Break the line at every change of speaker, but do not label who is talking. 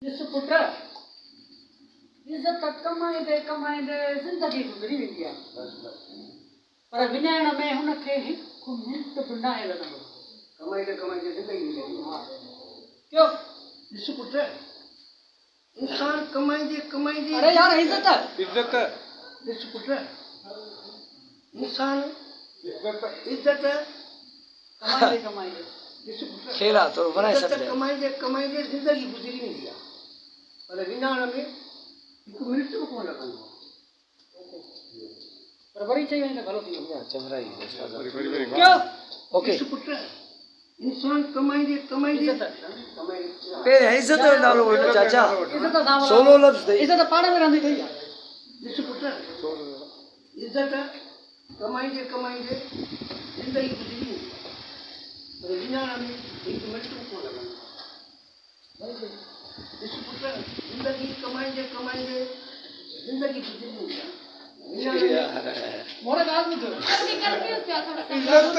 जिस पुट इज्जत कमाईंदे कमाईंदे ज़िंदगी गुज़री वेंदी आहे, पर विञाइण में हुनखे हिकु मिंट बि न लॻंदो।
कमाईंदे कमाईंदे ज़िंदगी गुज़री।
हा क्यों
ॾिस पुट, इंसान कमाईंदे कमाईंदे
अरे यार इज्जत
ॾिस पुट, इंसान इज्जत
कमाईंदे कमाईंदे
ॾिस पुट,
खेला तो बनाए
इज्जत
सकते
कमाईंदे कमाईंदे ज़िंदगी गुज़री वेंदी आहे, पर विञाइण में हिकु मिंट बि कोन लॻंदो।
पर वरी चई वञे त भलो थी वेंदो।
चमराई
क्यों
ओके
ॾिस पुट, इंसान कमाईंदे कमाईंदे
इज्जत
पे इज्जत जो नालो हुयो चाचा
इज्जत सां
सोलो लफ्ज़ अथई।
इज्जत पाण में रहंदी अथई यार।
ॾिस पुट, इज्जत कमाईंदे कमाईंदे ज़िंदगी गुज़री वेंदी आहे, पर विञाइण में हिकु मिंट बि कोन लॻंदो। ॾिस पुट, ज़िंदगी कमाईंदे कमाईंदे ज़िंदगी गुज़री वेंदी आहे, विञाइण में
मोरे ॻाल्हि ॿुध
इज्जत